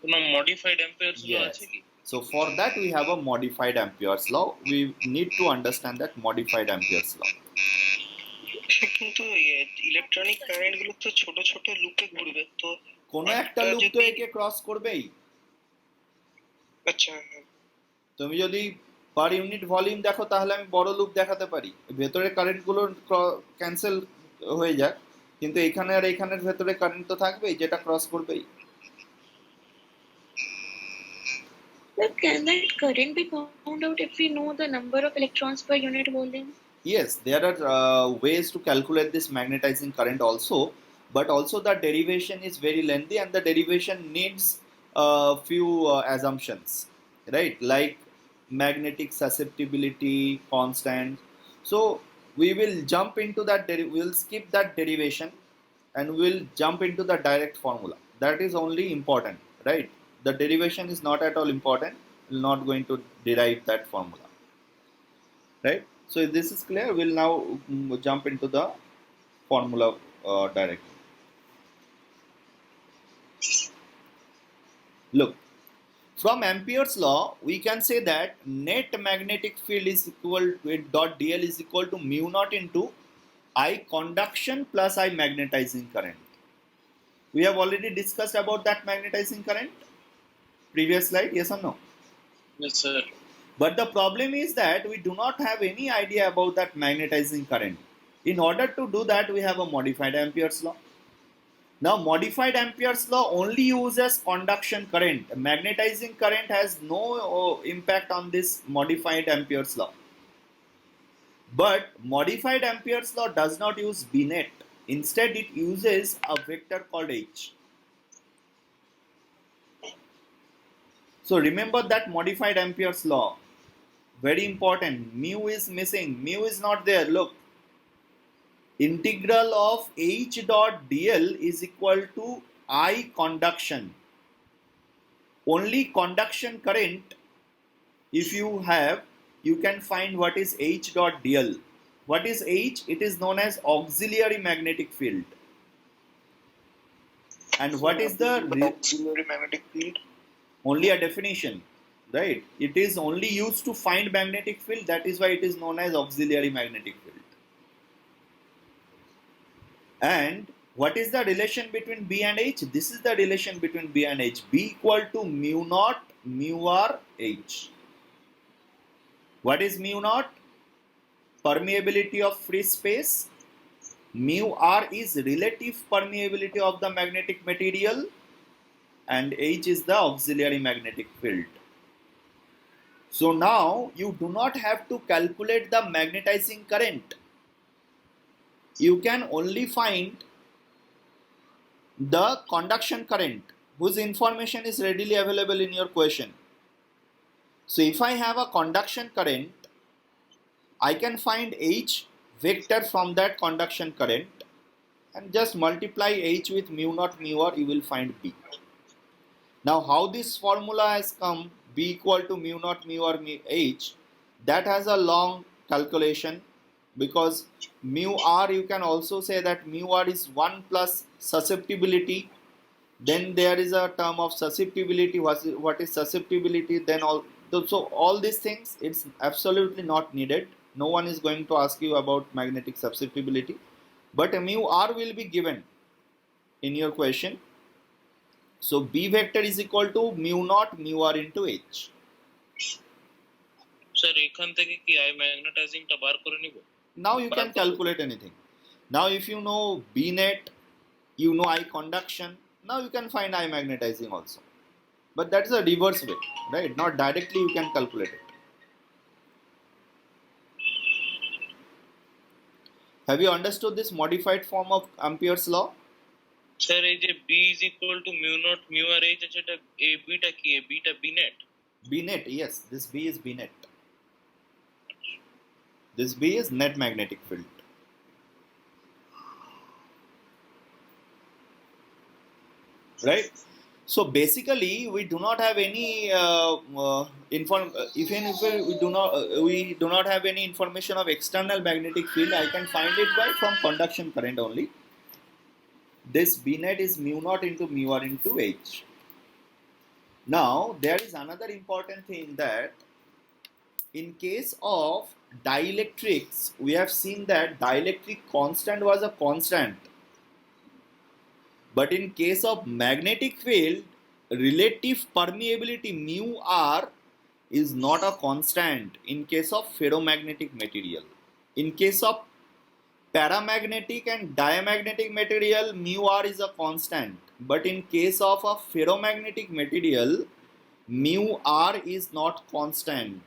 কোনো modified Ampere's law Yes. আছে কি? So for that we have a modified Ampere's law. We need to understand that modified Ampere's law. কিন্তু electronic current গুলো তো ছোট ছোট লুপে ঘুরবে, তো কোনো একটা লুপ তো একে ক্রস করবেই। আচ্ছা, তুমি যদি পার ইউনিট ভলিউম দেখো তাহলে আমি বড় লুপ দেখাতে পারি, ভেতরে কারেন্ট গুলো ক্যান্সেল হয়ে যায়, কিন্তু এখানে আর এখানের ভেতরে কারেন্ট তো থাকবেই যেটা ক্রস করবেই। Can that current be found out if we know the number of electrons per unit volume? Yes, there are ways to calculate this magnetizing current also, but also the derivation is very lengthy and the derivation needs a few assumptions, right? Like magnetic susceptibility constant. So we will jump into that, we'll skip that derivation and we'll jump into the direct formula. That is only important, right? The derivation is not at all important. We're not going to derive that formula, right? So if this is clear, we'll now jump into the formula directly. Look, from Ampere's law, we can say that net magnetic field is equal to dot dl is equal to mu naught into I conduction plus I magnetizing current. We have already discussed about that magnetizing current. Previous slide, yes or no? Yes, sir. But the problem is that we do not have any idea about that magnetizing current. In order to do that, we have a modified Ampere's law. Now, modified Ampere's law only uses conduction current. Magnetizing current has no impact on this modified Ampere's law. But modified Ampere's law does not use B net. Instead, it uses a vector called H. So remember that modified Ampere's law. Very important. Mu is missing. Mu is not there. Look. Integral of H dot dl is equal to I conduction. Only conduction current, if you have, you can find what is H dot dl. What is H? It is known as auxiliary magnetic field. And what is the auxiliary magnetic field? Only a definition, right? It is only used to find magnetic field. That is why it is known as auxiliary magnetic field. And what is the relation between B and H? This is the relation between B and H. B equal to mu naught mu r H. What is mu naught? Permeability of free space. Mu r is relative permeability of the magnetic material. And H is the auxiliary magnetic field. So now you do not have to calculate the magnetizing current. You can only find the conduction current, whose information is readily available in your question. So if I have a conduction current, I can find H vector from that conduction current and just multiply H with mu naught mu r, you will find B. Now how this formula has come, B equal to mu naught mu r mu H, that has a long calculation, because mu r, you can also say that mu r is 1 plus susceptibility. Then there is a term of susceptibility. What is susceptibility? Then so all these things, it's absolutely not needed. No one is going to ask you about magnetic susceptibility, but mu r will be given in your question. So B vector is equal to mu naught mu r into H. Sir এখান থেকে কি I ম্যাগনেটাইজিংটা বার করে নিব? Now you can calculate anything. Now if you know B net, you know I conduction, now you can find I magnetizing also. But that is a reverse way, right? Not directly you can calculate it. Have you understood this modified form of Ampere's law? Sir এই যে B is equal to mu naught mu r H আছে, এটা A B টা কি? A B টা B net? B net, yes, this B is B net. This B is net magnetic field. Right? So basically, we do not have any even if we do not have any information of external magnetic field, I can find it by from conduction current only. This B net is mu naught into mu r into H. Now there is another important thing, that in case of dielectrics, we have seen that dielectric constant was a constant. But in case of magnetic field, relative permeability mu r is not a constant in case of ferromagnetic material. In case of paramagnetic and diamagnetic material, mu r is a constant. But in case of a ferromagnetic material, mu r is not constant.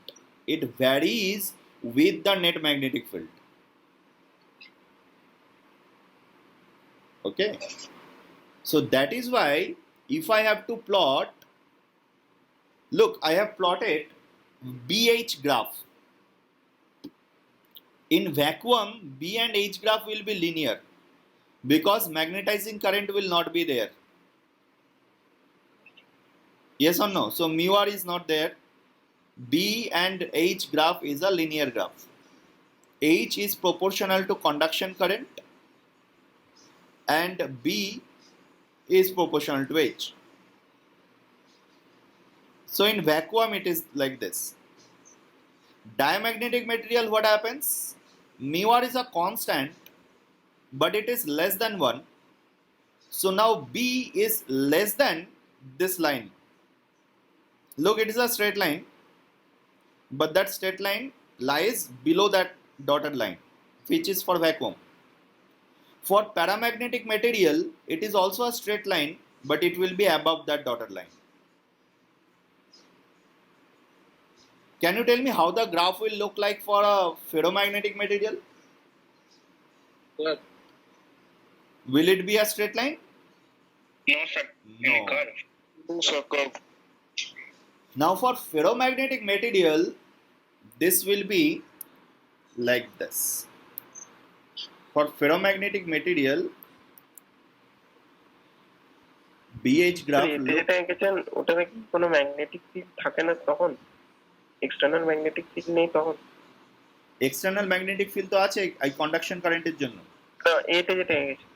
It varies with the net magnetic field. Okay. So that is why if I have to plot, look, I have plotted BH graph. In vacuum, B and H graph will be linear because magnetizing current will not be there. Yes or no? So mu r is not there. B and H graph is a linear graph. H is proportional to conduction current and B is proportional to H. So in vacuum it is like this. Diamagnetic material, what happens? Mu r is a constant, but it is less than 1. So now B is less than this line. Look, it is a straight line, but that straight line lies below that dotted line, which is for vacuum. For paramagnetic material, it is also a straight line, but it will be above that dotted line. Can you tell me how the graph will look like for a ferromagnetic material? Sir, Will it be a straight line? No, sir. No. Curve. No, sir, curve. Now for ferromagnetic material, this will be like this. For ferromagnetic material, BH graph যেটা এঁকেছেন ওটাতে কি কোনো magnetic field থাকে না তখন? External magnetic field নেই তখন? external magnetic field তো আছে এই কন্ডাকশন কারেন্টের জন্য। না, এতে যেটা এঁকেছে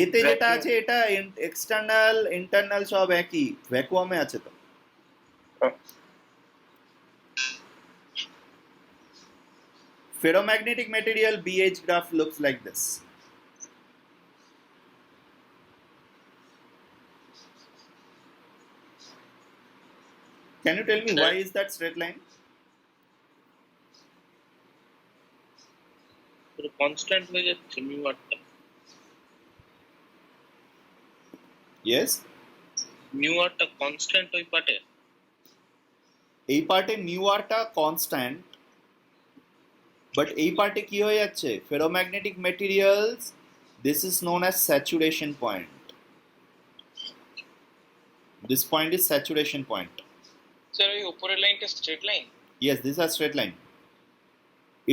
এতে যেটা আছে এটা এক্সটার্নাল ইন্টারনাল সব একই, ভ্যাকুয়ামে আছে তো। Ferromagnetic material BH graph looks like this. Can you tell me why is that straight line? Constant হয়ে যাচ্ছে মিউ আরটা। Yes. মিউ আরটা কনস্ট্যান্ট ওই পার্টে। এই পার্টে মিউ আরটা কনস্ট্যান্ট, বাট এই পার্টে কি হয়ে যাচ্ছে, ferromagnetic materials, this is known as saturation point, this point is saturation point. Sir ওই উপরের লাইনটা straight line? Yes, this is a straight line.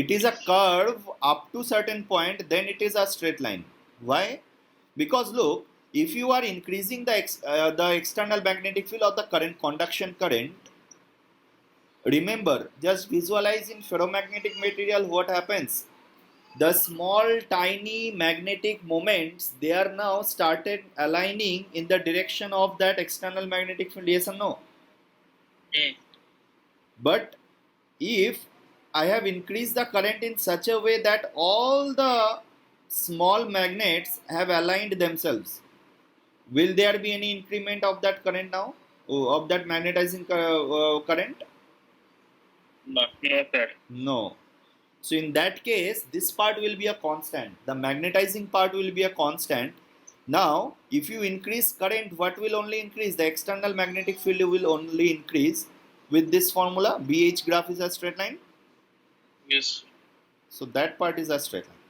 It is a curve up to certain point, then it is a straight line. Why? Because look, if you are increasing the external magnetic field or the current, conduction current, remember, just visualize in ferromagnetic material what happens. The small tiny magnetic moments, they are now started aligning in the direction of that external magnetic field. Yes or no? But if I have increased the current in such a way that all the small magnets have aligned themselves, will there be any increment of that current now, of that magnetizing current? No. So in that case, this part will be a constant, the magnetizing part will be a constant. Now if you increase current, what will only increase? The external magnetic field will only increase. With this formula, BH graph is a straight line. Yes. So that part is a straight line.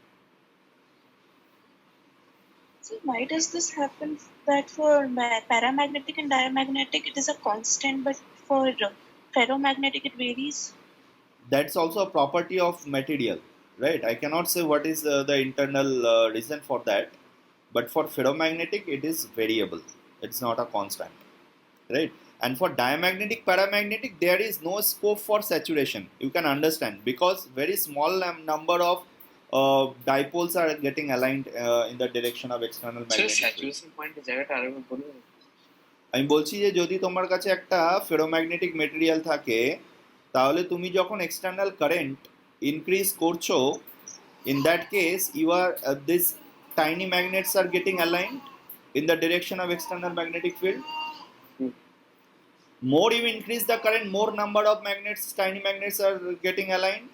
So why does this happen that for paramagnetic and diamagnetic it is a constant, but for ferromagnetic it varies? That's also a property of material, right? I cannot say what is the internal reason for that, but for ferromagnetic it is variable, it's not a constant, right? And for diamagnetic, paramagnetic, there is no scope for saturation, you can understand, because very small number of dipoles are getting aligned in the direction of external sir magnetic field. Saturation পয়েন্টের জায়গাটা আরেকবার বলুন। আমি বলছি যে যদি তোমার কাছে একটা ফেরোম্যাগনেটিক মেটেরিয়াল থাকে, তাহলে তুমি যখন এক্সটার্নাল কারেন্ট ইনক্রিজ করছো, in that case you are these tiny magnets are getting aligned in the direction of external magnetic field. More you increase the current, more number of magnets, tiny magnets are getting aligned.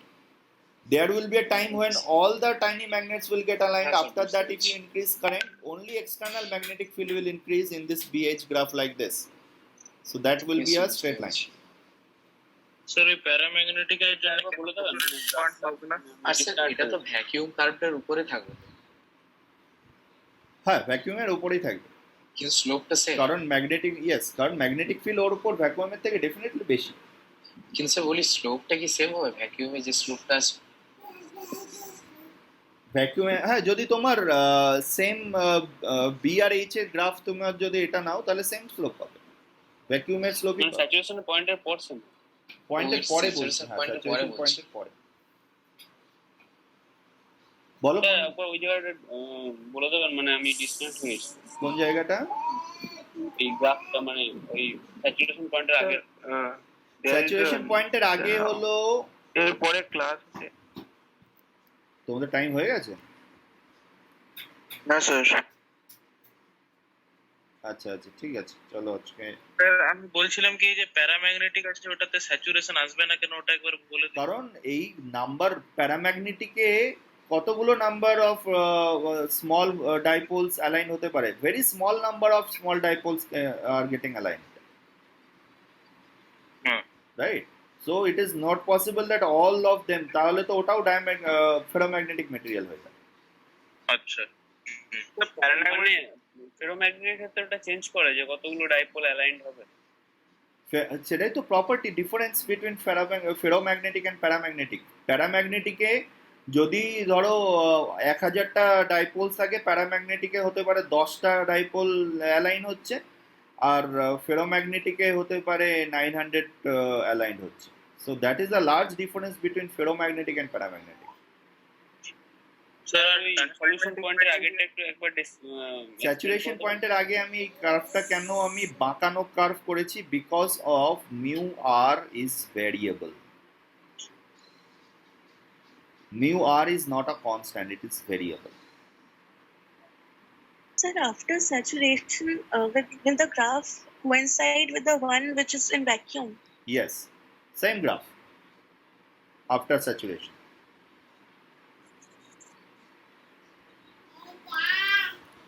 There will be a time when all the tiny magnets will get aligned. Yes, After that, if understood. you increase current, only external magnetic field will increase in this BH graph like this. So that will be a straight line. Sir ওই paramagnetic এর জন্য একবার বলে দেবেন আর sir এটা তো vacuum কার্ভটার উপরে থাকবে, হ্যাঁ, ভ্যাকুয়ামের উপরেই থাকবে, কিন্তু স্লোপটা সেম। কারণ ম্যাগনেটিক, ইয়েস, কারণ ম্যাগনেটিক ফিল্ড ওর উপর ভ্যাকুয়ামের থেকে ডেফিনেটলি বেশি। কিন্তু স্যার বলি স্লোপটা কি সেম হবে ভ্যাকিউমে যে স্লোপটা আছে? ভ্যাকুয়ামে, হ্যাঁ, যদি তোমার সেম বি আর এইচ এর গ্রাফ তোমার যদি এটা নাও, তাহলে সেম স্লোপ পাবে, ভ্যাকুয়ামের স্লোপই মানে স্যাচুরেশন পয়েন্টের পর সেম, পয়েন্টের ওই পরে saturation বলছি, হ্যাঁ, point এর পরে স্যাচুরেশন বলছি। পয়েন্টের পরে। বলো একবার ওই জায়গাটা বলে দেবেন, মানে আমি ডিসকানেক্ট হয়েছি কোন জায়গাটা? এই গ্রাফটা, মানে ওই স্যাচুরেশন পয়েন্টের আগে। স্যাচুরেশন পয়েন্টের আগে হলো, এরপরে ক্লাস আছে। তোমাদের টাইম হয়ে গেছে? না স্যার, আচ্ছা আচ্ছা, ঠিক আছে, চলো আজকে। স্যার আমি বলছিলাম কি যে প্যারাম্যাগনেটিক আছে ওটাতে স্যাচুরেশন আসবে না কেন, ওটা একবার বলে দিন। কারণ এই নাম্বার প্যারাম্যাগনেটিকে কতগুলো number of small dipoles align হতে পারে, very small number of small dipoles are getting aligned, right? So it is not possible that all of them, তাহলে তো ওটাও ফেরোম্যাগনেটিক মেটেরিয়াল হয়ে যায়। আচ্ছা, মানে ফেরোম্যাগনেটিক ক্ষেত্রে ওটা চেঞ্জ করে যে কতগুলো ডাইপোল অ্যালাইন্ড হবে। সেটাই তো property difference between ferromagnetic and paramagnetic. প্যারাম্যাগনেটিকে যদি ধরো 1000টা ডাইপোল থাকে, প্যারাম্যাগনেটিকে হতে পারে 10টা ডাইপোল অ্যালাইন হচ্ছে, আর ফেরোম্যাগনেটিকে হতে পারে 900 অ্যালাইন হচ্ছে। So that is a large difference between ferromagnetic and paramagnetic. Sir ওই সলিউশন পয়েন্টের আগেটা একটু একবার স্যাচুরেশন পয়েন্টের আগে আমি এই কার্ভটা কেন আমি বাঁকানো কার্ভ করেছি, because of mu R is variable, mu R is not a constant, it is variable. Sir, after saturation, will the graph coincide with the one which is in vacuum? Yes, same graph after saturation.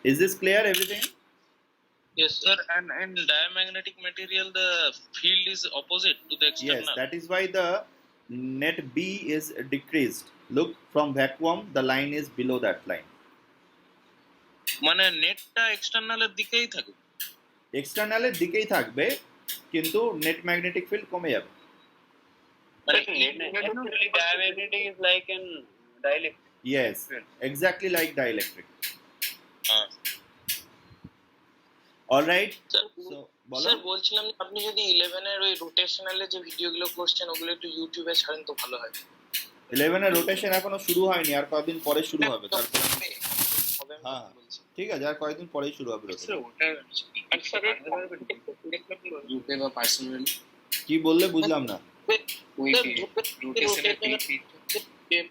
Is this clear, everything? Yes, sir. And in diamagnetic material, the field is opposite to the external. Yes, that is why the net B is decreased. Look, from vacuum, the line is below that line. মানে নেটটা এক্সটার্নালের দিকেই থাকে। এক্সটার্নালের দিকেই থাকবে, কিন্তু net magnetic field কমে যাবে। মানে Actually, diamagnetic is like an dielectric. Yes, exactly like dielectric. All right. So, বলো। স্যার বলছিলাম যে আপনি যদি 11 এর ওই রোটেশনালে যে ভিডিওগুলো করছেন ওগুলো একটু ইউটিউবে ছাড়েন তো ভালো হয়। 11 এর রোটেশন এখনো শুরু হয়নি, আর কয়েকদিন পরে শুরু হবে। তারপর হবে হ্যাঁ ঠিক আছে, আর কয়েকদিন পরেই শুরু হবে rotation। গ্রুপে বা পার্সোনালি কি বললে বুঝলাম না।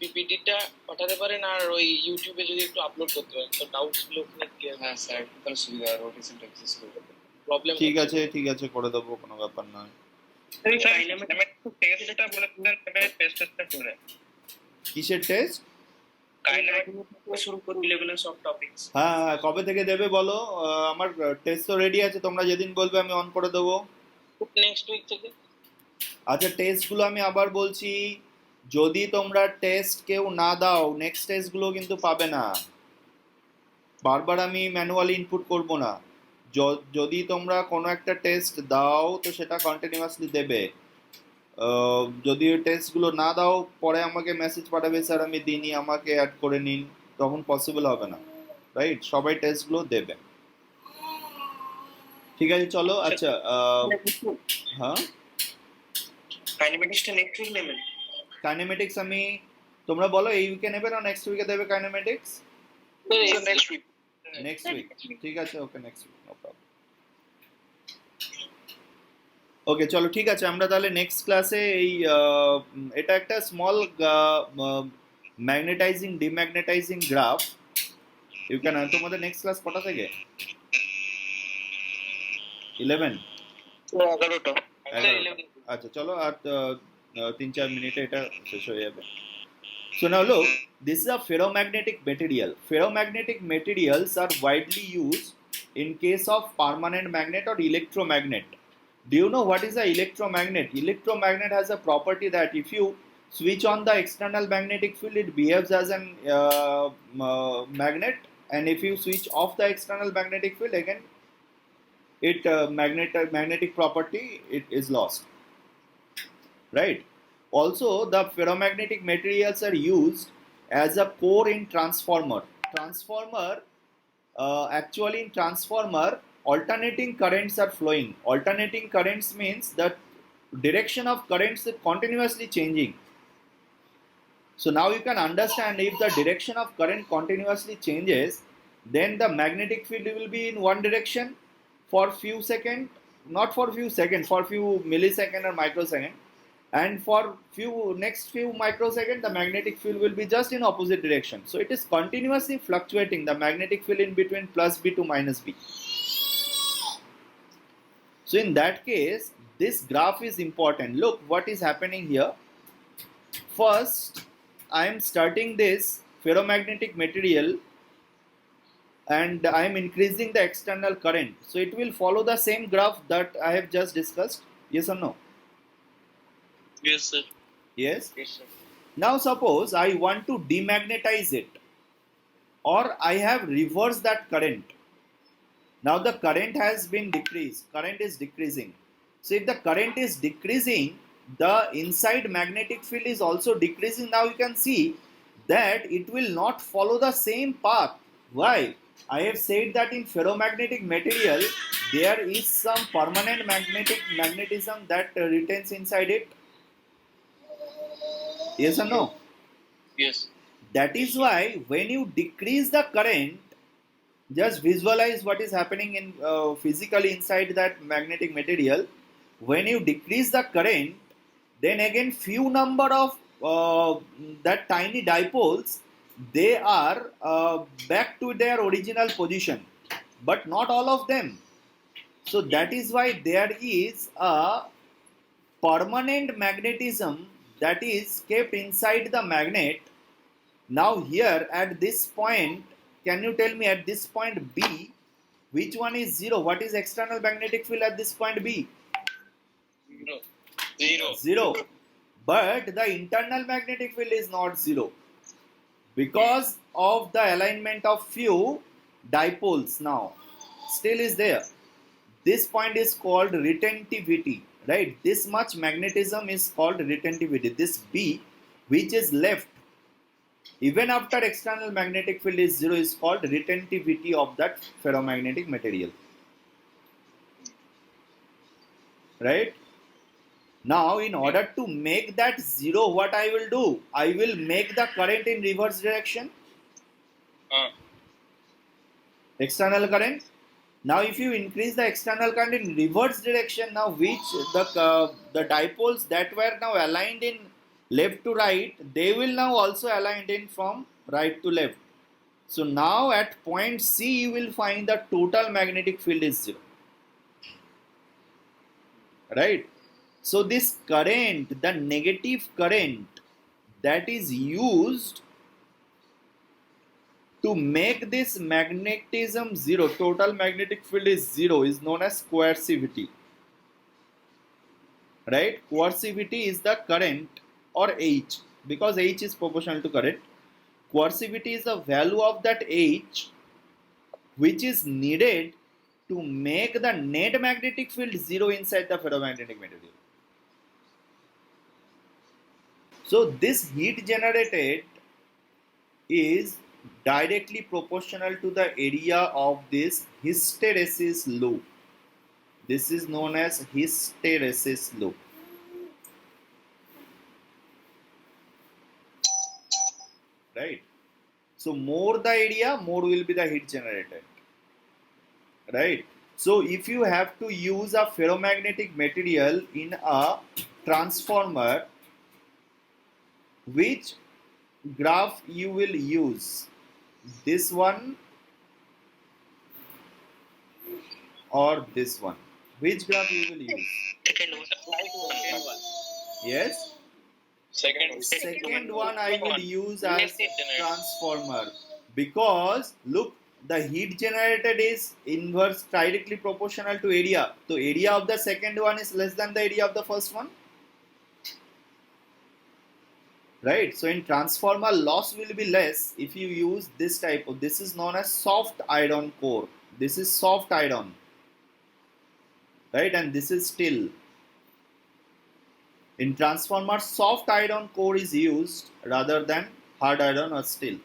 পিপিটিটা পাঠাতে পারেন আর ওই ইউটিউবে যদি একটু আপলোড করতে পারেন তো ডাউটস গুলো ওখানে ক্লিয়ার। হ্যাঁ স্যার তাহলে সুবিধা রোটেশনটা এক্সেস করতে প্রবলেম ঠিক আছে ঠিক আছে, করে দেবো, কোনো ব্যাপার নয়। টেস্টটা বলেছিলেন টেস্টটা করে কিসের টেস্ট? শুরু করবো 11 সব টপিকস। হ্যাঁ, কবে থেকে দেবে বলো? আমার টেস্ট তো রেডি আছে, তোমরা যেদিন বলবে আমি অন করে দেবো। নেক্সট উইক থেকে। আচ্ছা, টেস্টগুলো আমি আবার বলছি, যদি তোমরা টেস্ট কেউ না দাও নেক্সট টেস্টগুলো কিন্তু পাবে না। বারবার আমি ম্যানুয়ালি ইনপুট করব না। যদি তোমরা কোনো একটা টেস্ট দাও তো সেটা কন্টিনিউয়াসলি দেবে। যদি টেস্টগুলো না দাও পরে আমাকে মেসেজ পাঠাবে, স্যার আমি দিইনি, আমাকে অ্যাড করে নিন, তখন পসিবল হবে না, রাইট? সবাই টেস্টগুলো দেবে, ঠিক আছে? চলো, আচ্ছা হ্যাঁ, কাইনেমেটিক্সটা নেক্সট উইক নেবেন? কাইনেমেটিক্স আমি, তোমরা বলো এই উইকে নেবে না নেক্সট উইকে দেবে kinematics? Next week. Next week, ঠিক আছে, okay, next week, no problem. Okay, চলো ঠিক আছে, আমরা তাহলে নেক্সট ক্লাসে এই এটা একটা small magnetizing demagnetizing graph you can. তোমাদের নেক্সট ক্লাস কটা থেকে? 11? 11টা। আচ্ছা চলো, আর 3-4 মিনিটে এটা শেষ হয়ে যাবে। So now look, this is a ferromagnetic material. Ferromagnetic materials are widely used in case of permanent magnet or electromagnet. Do you know what is an electromagnet? Electromagnet has a property that if you switch on the external magnetic field, it behaves as an magnet, and if you switch off the external magnetic field, again, it magnetic property it is lost, right? Also, the ferromagnetic materials are used as a core in transformer. Actually in transformer, alternating currents are flowing. Alternating currents means the direction of currents is continuously changing. So now you can understand, if the direction of current continuously changes, then the magnetic field will be in one direction for few seconds, not for few seconds, for few millisecond or microsecond, and for next few microseconds the magnetic field will be just in opposite direction. So it is continuously fluctuating, the magnetic field in between plus B to minus B. So in that case, this graph is important. Look what is happening here. First, I am starting this ferromagnetic material and I am increasing the external current. So it will follow the same graph that I have just discussed. Yes or no? Yes, sir. Yes? Now suppose I want to demagnetize it, or I have reversed that current. Now the current has been decreased, current is decreasing. So if the current is decreasing, the inside magnetic field is also decreasing. Now you can see that it will not follow the same path. Why? I have said that in ferromagnetic material there is some permanent magnetism that retains inside it. Yes or no? Yes. That is why when you decrease the current, just visualize what is happening in physically inside that magnetic material. When you decrease the current, then again few number of that tiny dipoles, they are back to their original position, but not all of them. So that is why there is a permanent magnetism that is kept inside the magnet. Now here at this point, can you tell me at this point B, Which one is 0? What is external magnetic field at this point B? 0. 0. But the internal magnetic field is not 0. Because of the alignment of few dipoles now. Still is there. This point is called retentivity. Right? This much magnetism is called retentivity. This B, which is left, even after external magnetic field is 0, is called retentivity of that ferromagnetic material. Right? Now, in order to make that 0, what I will do? I will make the current in reverse direction. External current. Now, if you increase the external current in reverse direction, now which the dipoles that were now aligned in left to right, they will now also aligned in from right to left. So now at point C, you will find the total magnetic field is 0. Right? So this current, the negative current that is used to make this magnetism 0, total magnetic field is 0, is known as coercivity. Right? Coercivity is the current, or H, because H is proportional to current. Coercivity is the value of that H which is needed to make the net magnetic field 0 inside the ferromagnetic material. So this heat generated is directly proportional to the area of this hysteresis loop. This is known as hysteresis loop. Right? So more the area, more will be the heat generated. Right? So if you have to use a ferromagnetic material in a transformer, which graph you will use? This one or this one? Which graph you will use? Second one. Yes? Second one I will use as transformer, because look, the heat generated is inverse directly proportional to area. So area of the second one is less than the area of the first one. Right? So in transformer, loss will be less if you use this type of, this is known as soft iron core. This is soft iron. Right? And this is steel. In transformer, soft iron core is used rather than hard iron or steel.